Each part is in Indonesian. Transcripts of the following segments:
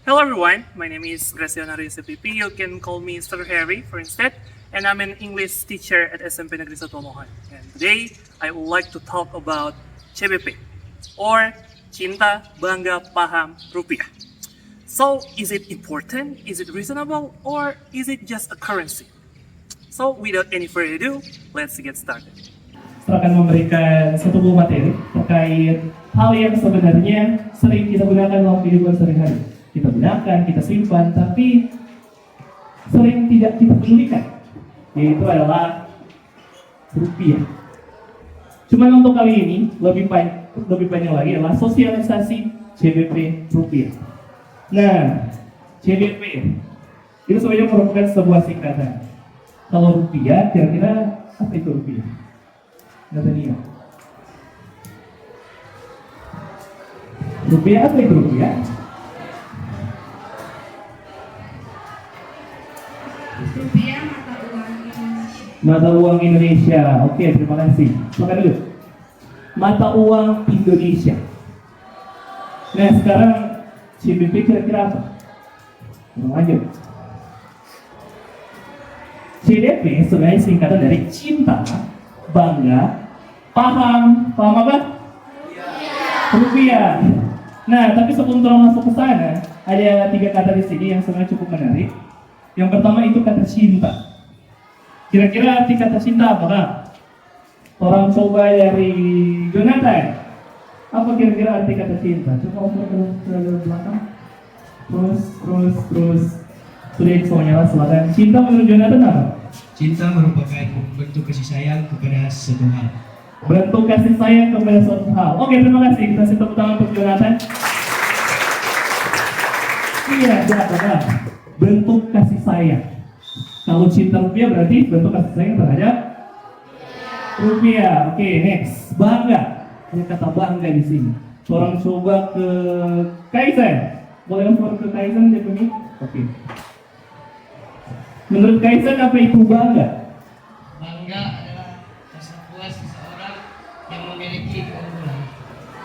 Hello everyone, my name is Graciano Rizapip. You can call me Sir Harry for instead, and I'm an English teacher at SMP Negeri Satu Mohan. And today I would like to talk about CBP or Cinta Bangga Paham Rupiah. So, is it important? Is it reasonable? Or is it just a currency? So, without any further ado, let's get started. Saya akan memberikan satu buah materi terkait hal yang sebenarnya sering kita gunakan dalam kehidupan sehari-hari. Kita gunakan, kita simpan, tapi sering tidak kita pedulikan, yaitu adalah rupiah. Cuma untuk kali ini lebih panjang lagi adalah sosialisasi CBP rupiah. Nah, CBP itu sebenarnya merupakan sebuah singkatan. Kalau rupiah, kira-kira apa itu rupiah? Nathaniel. Rupiah apa itu rupiah? Rupiah mata uang Indonesia. Mata uang Indonesia. Oke, terima kasih. Makan dulu. Mata uang Indonesia. Nah, sekarang CBP kira-kira apa? Lanjut. CBP sebenarnya singkatan dari cinta, bangga, paham apa? Rupiah. Nah, tapi sebelum kita masuk ke sana, ada 3 kata di sini yang sebenarnya cukup menarik. Yang pertama itu kata cinta. Kira-kira arti kata cinta apa? Orang coba dari Jonathan. Apa kira-kira arti kata cinta? Coba oper ke belakang. Terus. Sudah semuanya lah, silakan. Cinta menurut Jonathan apa? Cinta merupakan bentuk kasih sayang kepada suatu hal. Bentuk kasih sayang kepada suatu hal. Oke, terima kasih. Kita kasih tepuk tangan untuk Jonathan. Iya, benar. Bentuk kasih sayang. Kalau cinta rupiah berarti bentuk kasih sayang terhadap rupiah. Oke, next. Bangga. Ada kata bangga di sini. Orang coba ke Kaizen. Boleh langsung ke Kaizen, Jepuni? Oke. Menurut Kaizen apa itu bangga? Bangga adalah rasa puas seseorang yang memiliki keunggulan.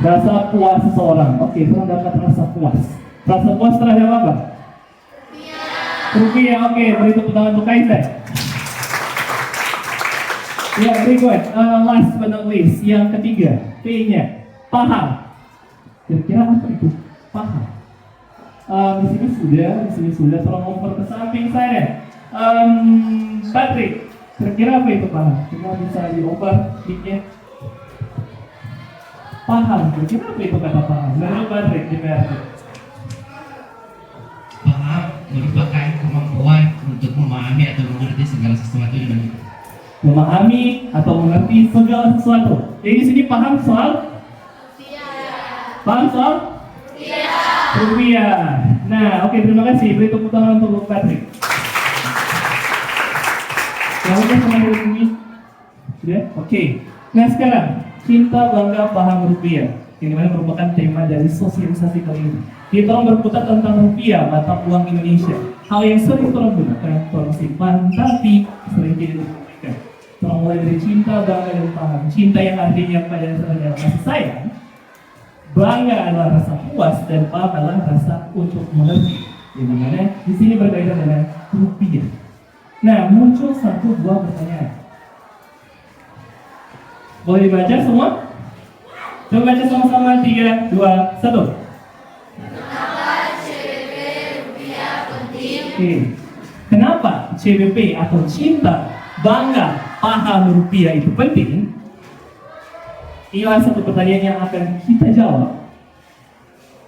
Rasa puas seseorang. Oke, orang dapat rasa puas. Rasa puas terhadap apa? Rupiah. Oke, beri tepuk tangan untuk Kaizen. Ya, berikut. Last but not least, yang ketiga, P-nya, paham. Kira-kira apa itu? Paham. Di sini sudah. Tolong over ke samping saya. Patrick, kira-kira apa itu paham? Cuma bisa dioper mic-nya. Paham, kira-kira apa itu kata paham? Menurut Patrick, di PRT. Paham merupakan kemampuan untuk memahami atau mengerti segala sesuatu dengan itu. Memahami atau mengerti segala sesuatu. Jadi di sini paham soal? Paham soal? Rupiah. Nah, oke, terima kasih. Beri tepuk tangan untuk Patrick. Yang udah sama ini? Sudah? Oke. Nah, sekarang cinta, bangga, paham rupiah. Ini merupakan tema dari sosialisasi kali ini. Kita berputar tentang rupiah, mata uang Indonesia. Hal yang sering orang gunakan, orang simpan, tapi sering tidak dipublikkan. Orang mulai dari cinta, bangga, dan paham. Cinta yang artinya pada dasarnya kasih sayang. Bangga adalah rasa puas, dan paham adalah rasa untuk mengerti. Yang mana di sini berkaitan dengan rupiah. Nah, muncul satu buah pertanyaan. Boleh dibaca semua? Coba baca sama-sama, 3, 2, 1. Kenapa CBP rupiah penting? Oke. Kenapa CBP atau cinta, bangga, paham rupiah itu penting? Inilah satu pertanyaan yang akan kita jawab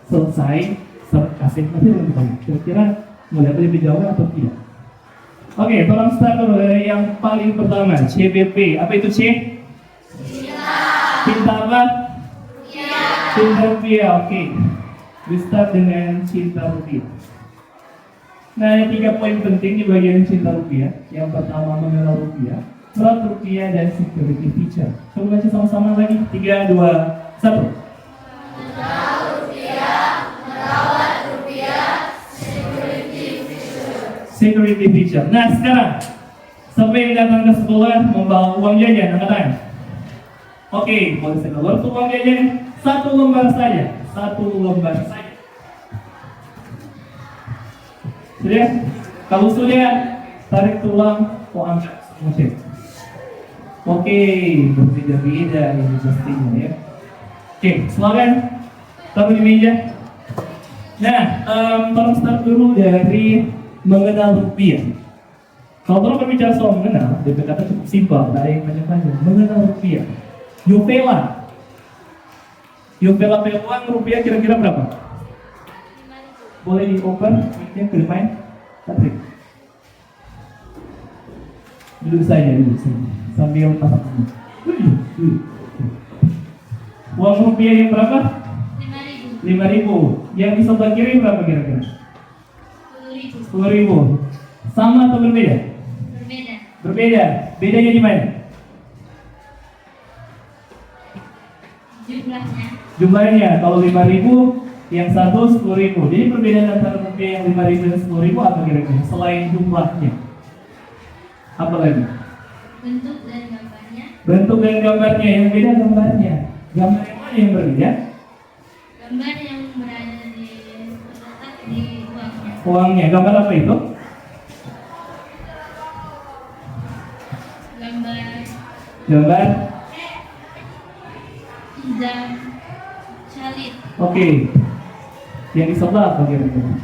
selesai kasih materi lebih banyak. Kira-kira mau dapat lebih jawab atau tidak? Oke, tolong start dulu dari yang paling pertama, CBP. Apa itu C? Cinta apa? Cinta rupiah. Oke. We start dengan cinta rupiah. Nah, ada 3 poin penting di bagian cinta rupiah. Yang pertama, mengenal rupiah, surat rupiah, dan security feature. Coba baca sama-sama lagi. 3, 2, 1. Mengenal rupiah, merawat rupiah, Security feature. Nah, sekarang sampai yang datang ke sekolah membawa uang jajan, angkat tangan. Oke, boleh saya keluar tuh uang jajan. 1 lembar saja. 1 lembar saja. Sudah? Kalau sudah, tarik tulang, angkat. Oke. Oke, berbeda-beda ini pastinya ya. Oke, silakan. Taruh di meja. Nah, tolong start dulu dari mengenal rupiah. Kalau tolong berbicara soal mengenal, DP kata cukup simpel, tak ada yang panjang-panjang. Mengenal rupiah. Yovela uang rupiah kira-kira berapa? Boleh di-open mic-nya ke depan? Patrick. Duduk saja. Sambil pasang dulu. Uang rupiah yang berapa? 5.000. Yang di sebelah kiri berapa kira-kira? 10.000. Sama atau berbeda? Berbeda. Bedanya di mana? Jumlahnya. Kalau 5.000, yang satu 10.000. Jadi perbedaan antara rupiah yang 5.000 dan 10.000 apa kira-kira? Selain jumlahnya, apa lagi? Bentuk dan gambarnya. Bentuk dan gambarnya. Yang beda gambarnya. Gambar yang mana yang berbeda? Gambar yang berada terletak di uangnya. Uangnya. Gambar apa itu? Gambar Hijab Khalid. Oke. Yang di sebelah apa kira-kira?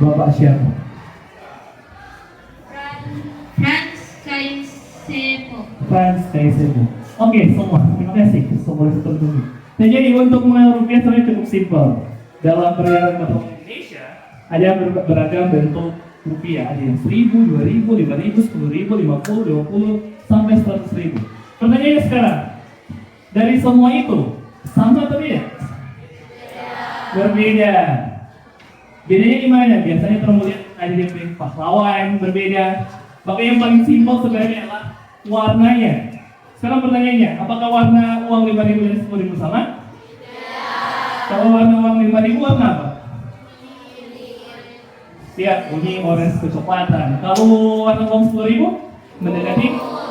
Bapak siapa? Franz Kaisepo. Franz Kaisepo. Oke, semua. Terima kasih. Semua itu tertunggu. Nah, jadi untuk mengenal rupiah sebenarnya cukup simpel. Dalam perjalanan mata uang Indonesia ada beragam bentuk rupiah. Ada yang 1.000, 2.000, 5.000, 10.000, 50, 20, sampai 100.000. Pertanyaannya sekarang, dari semua itu sama atau beda? Berbeda. Bedanya di mana? Biasanya terlihat ada yang pahlawan berbeda. Maka yang paling simpel sebenarnya adalah warnanya. Sekarang pertanyaannya, apakah warna uang 5.000 dan 10.000 sama? Kalau warna uang 5.000 warna apa? Siap, kuning, orange, kecoklatan. Kalau warna uang 10.000 mendekati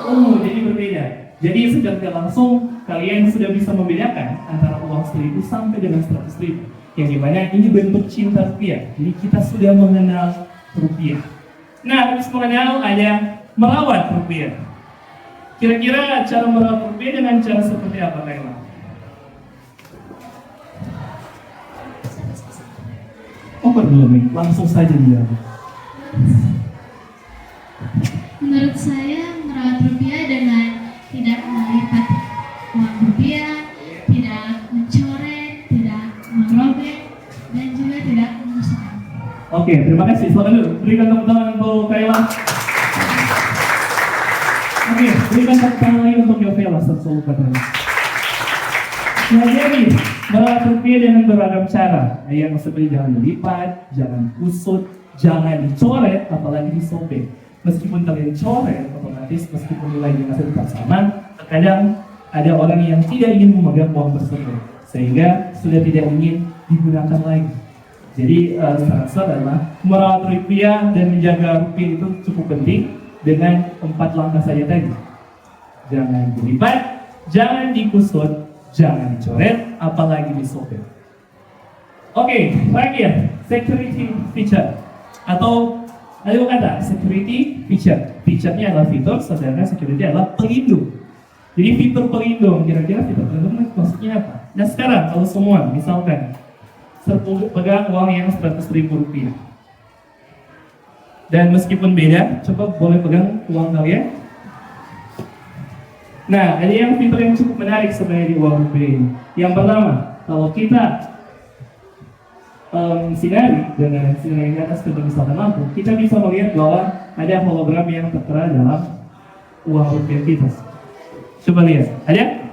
ungu, jadi berbeda. Jadi secara tidak langsung kalian sudah bisa membedakan antara uang 1.000 sampai dengan 100.000. Yang dimana ini bentuk cinta rupiah. Jadi kita sudah mengenal rupiah. Nah, habis mengenal ada merawat rupiah. Kira-kira cara merawat rupiah dengan cara seperti apa, Kayla? Oh, belum nih, langsung saja dia. Menurut saya merawat rupiah dengan tidak melipat uang rupiah, tidak mencoret, tidak merobek, dan juga tidak memusnahkan. Oke, terima kasih. Silakan dulu. Berikan tepuk tangan untuk Kayla. Oke, berikan tepuk tangan lagi untuk Yovela. Selalu katanya. Nah, jadi merawat rupiah dengan beragam cara. Yang seperti jangan dilipat, jangan kusut, jangan dicoret, apalagi disobek. Meskipun kalian coret, otomatis meskipun nilainya masih tetap sama, terkadang ada orang yang tidak ingin memegang uang tersebut, sehingga sudah tidak ingin digunakan lagi. Jadi secara adalah merawat rupiah dan menjaga rupiah itu cukup penting dengan 4 langkah saja tadi. Jangan dilipat, jangan dikusut, jangan dicoret, apalagi disobek. Oke, terakhir, security feature atau ada kata security feature. Feature-nya adalah fitur, sedangkan security adalah pelindung. Jadi fitur pelindung, kira-kira fitur pelindung maksudnya apa? Nah sekarang kalau semua, misalkan pegang uang yang 100.000 rupiah. Dan meskipun beda, coba boleh pegang uang kalian. Nah, ada yang fitur yang cukup menarik sebenarnya di uang rupiah ini. Yang pertama, kalau kita sinari dengan sinar yang di atas kita misalkan lampu, kita bisa melihat bahwa ada hologram yang tertera dalam uang rupiah kita. Coba lihat, ada?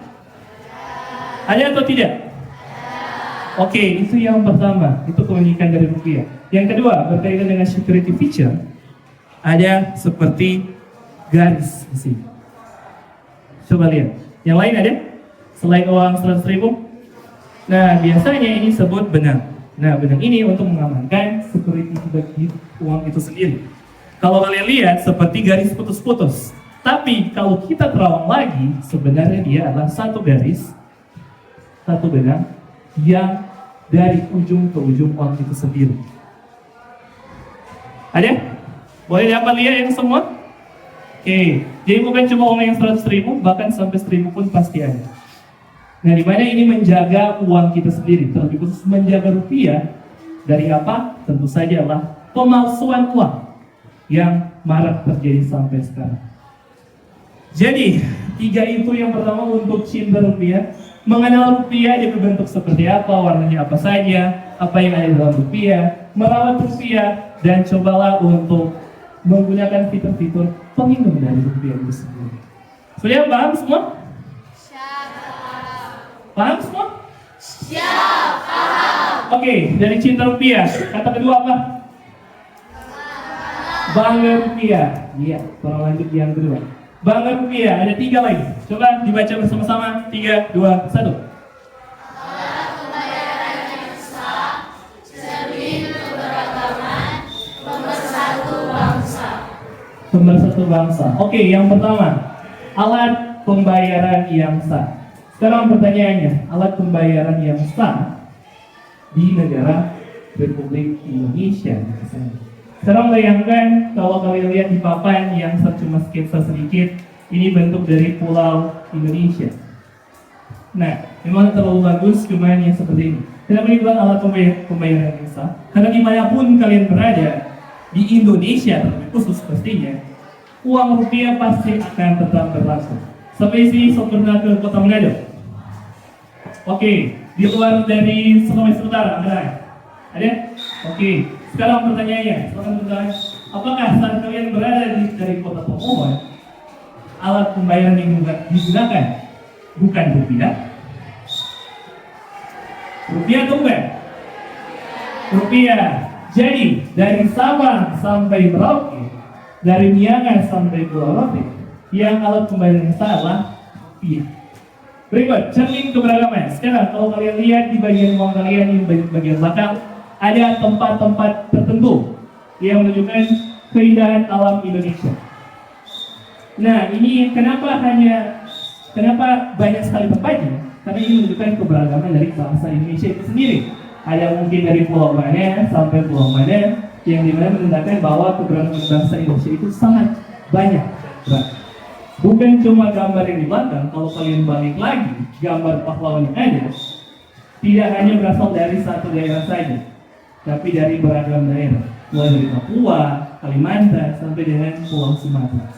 Ada atau tidak? Oke, itu yang pertama, itu keunikan dari rupiah. Yang kedua, berkaitan dengan security feature, ada seperti garis di sini. Coba lihat, yang lain ada? Selain uang 100.000? Nah, biasanya ini disebut benang. Nah, benang ini untuk mengamankan security bagi uang itu sendiri. Kalau kalian lihat, seperti garis putus-putus. Tapi, kalau kita terawang lagi, sebenarnya dia adalah satu garis, satu benang, yang dari ujung ke ujung uang itu sendiri. Ada? Boleh dapat lihat yang semua? Oke, jadi bukan cuma uang yang 100.000, bahkan sampai 1.000 pun pasti ada. Nah, di mana ini menjaga uang kita sendiri, terlebih khusus menjaga rupiah dari apa? Tentu saja lah pemalsuan uang yang marak terjadi sampai sekarang. Jadi, 3 itu yang pertama untuk cinta rupiah, mengenal rupiah dia berbentuk seperti apa, warnanya apa saja, apa yang ada dalam rupiah, merawat rupiah, dan cobalah untuk menggunakan fitur-fitur pelindung dari rupiah itu sendiri. Sudah paham semua? Paham semua? Siap, paham. Oke, dari cinta rupiah, kata kedua apa? Bangga rupiah. Iya, kurang lanjut yang kedua. Bangga rupiah, ada 3 lagi. Coba dibaca bersama-sama. 3, 2, 1. Pemersatu bangsa. Oke, yang pertama, alat pembayaran yang sah. Sekarang pertanyaannya, alat pembayaran yang sah di negara Republik Indonesia. Sekarang bayangkan kalau kalian lihat di papan yang saya cuma sketsa sedikit, ini bentuk dari pulau Indonesia. Nah, memang terlalu bagus, cuman yang seperti ini. Kenapa dibilang alat pembayaran yang sah? Karena dimanapun kalian berada, di Indonesia terlebih khusus pastinya, uang rupiah pasti akan tetap berlaku. Sampai sini saya pernah ke Kota Manado. Oke, di luar dari Sulawesi Utara ada? Oke, sekarang pertanyaannya, apakah saat kalian berada dari kota Tomohon, alat pembayaran yang digunakan bukan rupiah? Rupiah atau bukan? Rupiah. Jadi, dari Sabang sampai Merauke, dari Niangas sampai Pulau Rote, yang alat pembayaran yang salah, rupiah. Berikut, cermin keberagaman. Sekarang, kalau kalian lihat di bagian uang kalian, di bagian belakang, ada tempat-tempat tertentu yang menunjukkan keindahan alam Indonesia. Nah, ini kenapa banyak sekali tempatnya? Karena ini menunjukkan keberagaman dari bangsa Indonesia itu sendiri. Ada mungkin dari pulau mana sampai pulau mana, yang dimana menandakan bahwa keberagaman bangsa Indonesia itu sangat banyak. Bukan cuma gambar yang di belakang, kalau kalian balik lagi, gambar pahlawan yang ada, tidak hanya berasal dari satu daerah saja, tapi dari beragam daerah, mulai dari Papua, Kalimantan, sampai dengan Pulau Sumatera.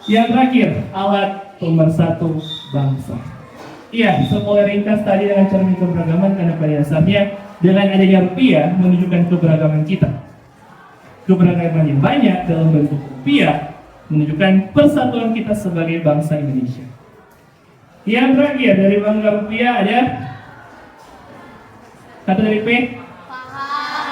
Yang terakhir, alat pemersatu bangsa. Iya, sepoler ringkas tadi dengan cermin keberagaman, karena pada dasarnya dengan adanya rupiah menunjukkan keberagaman kita. Keberagaman yang banyak dalam bentuk rupiah menunjukkan persatuan kita sebagai bangsa Indonesia. Yang terakhir dari bangga rupiah ada kata dari P.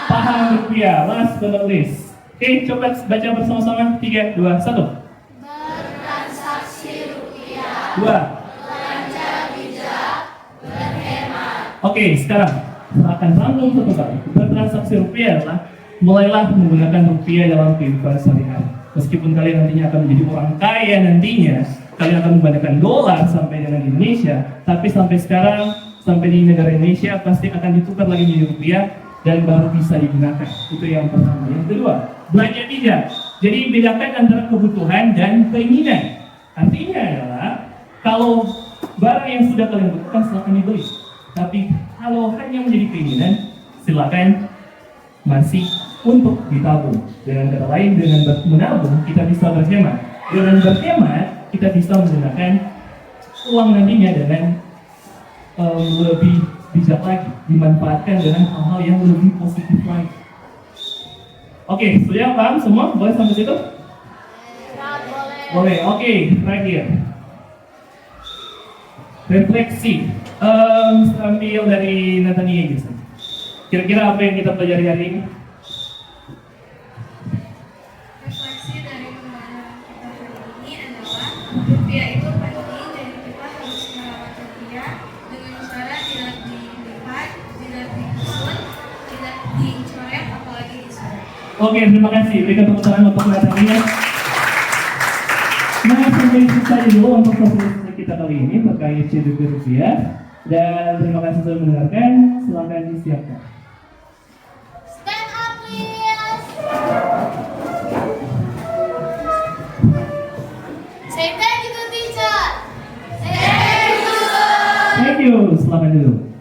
Paham rupiah. Last but not least. Oke, coba baca bersama-sama. 3, 2, 1. Bertransaksi rupiah. 2. Belanja bijak. Berhemat. Oke, sekarang akan rangkum satu kali. Bertransaksi rupiah adalah mulailah menggunakan rupiah dalam kehidupan sehari-hari. Meskipun kalian nantinya akan menjadi orang kaya nantinya, kalian akan menggunakan dolar sampai dengan Indonesia, tapi sampai sekarang, sampai di negara Indonesia pasti akan ditukar lagi jadi rupiah dan baru bisa digunakan. Itu yang pertama. Yang kedua, belanja bijak. Jadi bedakan antara kebutuhan dan keinginan. Artinya adalah kalau barang yang sudah kalian butuhkan silakan dibeli. Tapi kalau hanya menjadi keinginan, silakan masih untuk ditabung. Dengan kata lain, dengan menabung kita bisa berhemat. Dengan berhemat kita bisa menggunakan uang nantinya dengan lebih bijak lagi, dimanfaatkan dengan hal-hal yang lebih positif lagi. Oke, sudah paham semua? Boleh sampai situ? Boleh. Oke, terakhir refleksi. Ambil dari Natania aja. Kira-kira apa yang kita pelajari hari ini? Refleksi dari pembelajaran kita hari ini adalah rupiah itu penting dan kita harus merawat rupiah dengan cara tidak dilipat, tidak disusun, tidak dicoret, apalagi disorot. Oke, terima kasih. Berikan tepuk tangan untuk Natania. Nah, sampai itu saja dulu untuk sesi kita kali ini terkait CDP rupiah. Dan terima kasih sudah mendengarkan. Silakan disiapkan. Stand up, please. Say thank you to teacher. Thank you. Thank you. Selamat dulu.